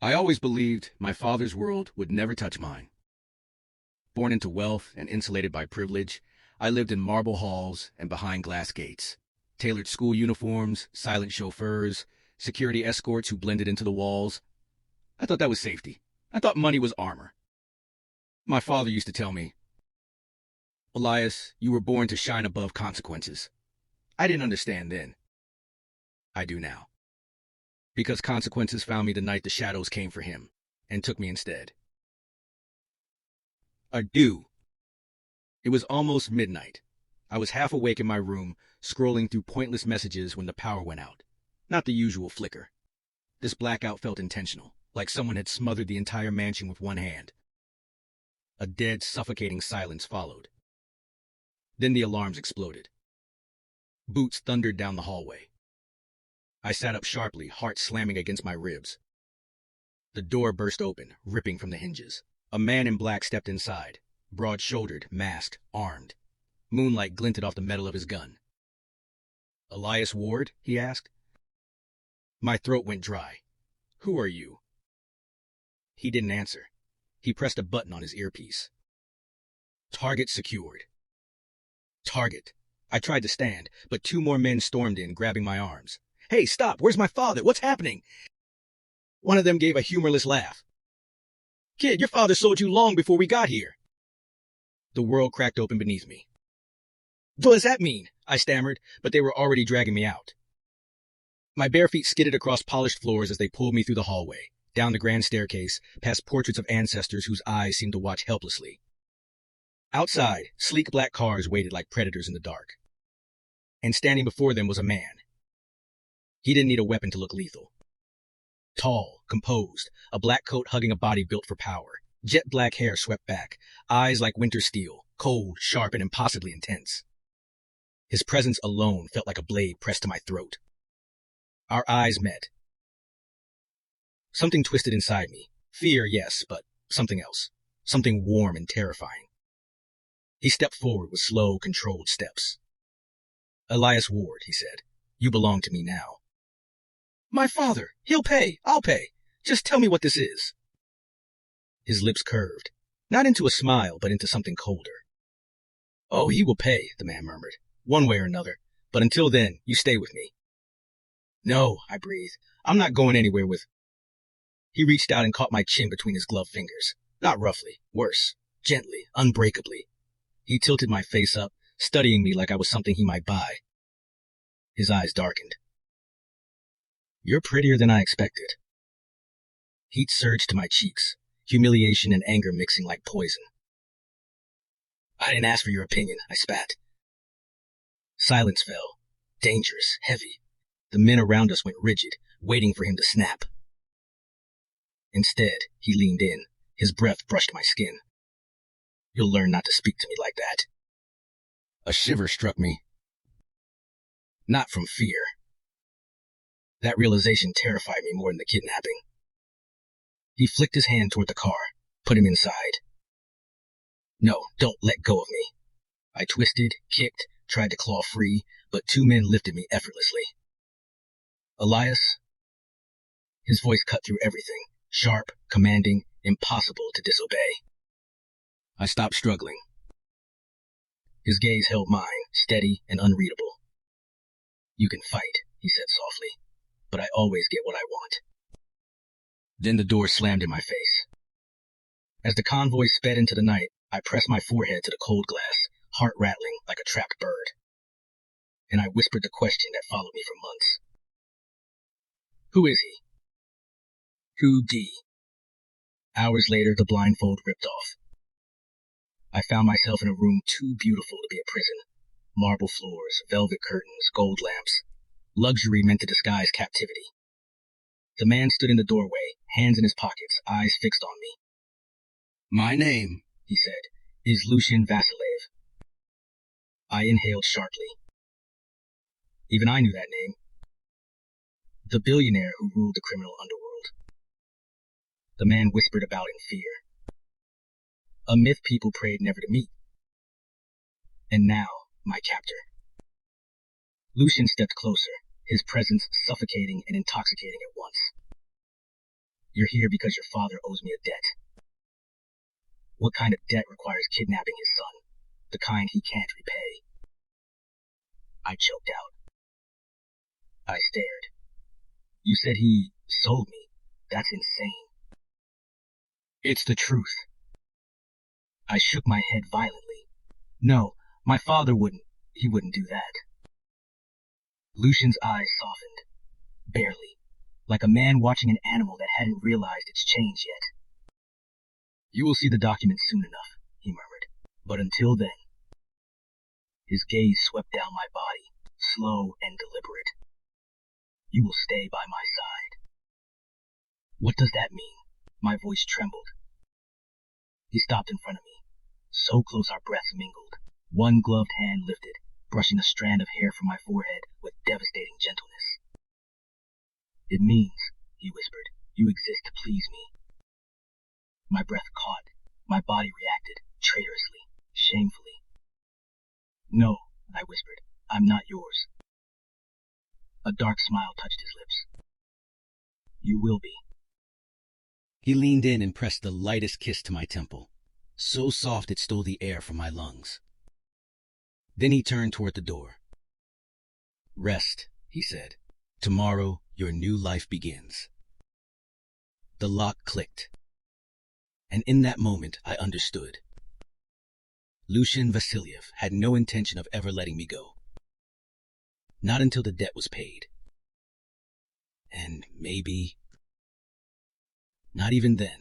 I always believed my father's world would never touch mine. Born into wealth and insulated by privilege, I lived in marble halls and behind glass gates. Tailored school uniforms, silent chauffeurs, security escorts who blended into the walls. I thought that was safety. I thought money was armor. My father used to tell me, Elias, you were born to shine above consequences. I didn't understand then. I do now. Because consequences found me the night the shadows came for him, and took me instead. Adieu. It was almost midnight. I was half awake in my room, scrolling through pointless messages when the power went out. Not the usual flicker. This blackout felt intentional, like someone had smothered the entire mansion with one hand. A dead, suffocating silence followed. Then the alarms exploded. Boots thundered down the hallway. I sat up sharply, heart slamming against my ribs. The door burst open, ripping from the hinges. A man in black stepped inside, broad-shouldered, masked, armed. Moonlight glinted off the metal of his gun. "Elias Ward?" he asked. My throat went dry. "Who are you?" He didn't answer. He pressed a button on his earpiece. Target secured. Target. I tried to stand, but two more men stormed in, grabbing my arms. "Hey, stop! Where's my father? What's happening?" One of them gave a humorless laugh. "Kid, your father sold you long before we got here." The world cracked open beneath me. "What does that mean?" I stammered, but they were already dragging me out. My bare feet skidded across polished floors as they pulled me through the hallway, down the grand staircase, past portraits of ancestors whose eyes seemed to watch helplessly. Outside, sleek black cars waited like predators in the dark. And standing before them was a man. He didn't need a weapon to look lethal. Tall, composed, a black coat hugging a body built for power, jet black hair swept back, eyes like winter steel, cold, sharp, and impossibly intense. His presence alone felt like a blade pressed to my throat. Our eyes met. Something twisted inside me. Fear, yes, but something else. Something warm and terrifying. He stepped forward with slow, controlled steps. "Elias Ward," he said, "you belong to me now." "My father! He'll pay! I'll pay! Just tell me what this is." His lips curved, not into a smile, but into something colder. "Oh, he will pay," the man murmured, "one way or another, but until then, you stay with me." "No," I breathed, "I'm not going anywhere with—" He reached out and caught my chin between his gloved fingers. Not roughly, worse, gently, unbreakably. He tilted my face up, studying me like I was something he might buy. His eyes darkened. "You're prettier than I expected." Heat surged to my cheeks, humiliation and anger mixing like poison. "I didn't ask for your opinion," I spat. Silence fell, dangerous, heavy. The men around us went rigid, waiting for him to snap. Instead, he leaned in. His breath brushed my skin. "You'll learn not to speak to me like that." A shiver struck me. Not from fear. That realization terrified me more than the kidnapping. He flicked his hand toward the car, put him inside. "No, don't let go of me." I twisted, kicked, tried to claw free, but two men lifted me effortlessly. "Elias?" His voice cut through everything, sharp, commanding, impossible to disobey. I stopped struggling. His gaze held mine, steady and unreadable. "You can fight," he said softly, "but I always get what I want." Then the door slammed in my face. As the convoy sped into the night, I pressed my forehead to the cold glass, heart rattling like a trapped bird. And I whispered the question that followed me for months. "Who is he?" "Who D?" Hours later, the blindfold ripped off. I found myself in a room too beautiful to be a prison. Marble floors, velvet curtains, gold lamps. Luxury meant to disguise captivity. The man stood in the doorway, hands in his pockets, eyes fixed on me. "My name," he said, "is Lucien Vasiliev." I inhaled sharply. Even I knew that name. The billionaire who ruled the criminal underworld. The man whispered about in fear. A myth people prayed never to meet. And now, my captor. Lucien stepped closer, his presence suffocating and intoxicating at once. You're here because your father owes me a debt. What kind of debt requires kidnapping his son? The kind he can't repay. I choked out. I stared. You said he sold me. That's insane. It's the truth. I shook my head violently. No, my father wouldn't. He wouldn't do that. Lucien's eyes softened. Barely. Like a man watching an animal that hadn't realized its change yet. You will see the document soon enough, he murmured. But until then. His gaze swept down my body, slow and deliberate. You will stay by my side. What does that mean? My voice trembled. He stopped in front of me. So close our breaths mingled. One gloved hand lifted, brushing a strand of hair from my forehead with devastating gentleness. It means, he whispered, you exist to please me. My breath caught. My body reacted, traitorously, shamefully. No, I whispered, I'm not yours. A dark smile touched his lips. You will be. He leaned in and pressed the lightest kiss to my temple, so soft it stole the air from my lungs. Then he turned toward the door. Rest, he said. Tomorrow your new life begins. The lock clicked. And in that moment I understood. Lucien Vasiliev had no intention of ever letting me go. Not until the debt was paid. And maybe not even then.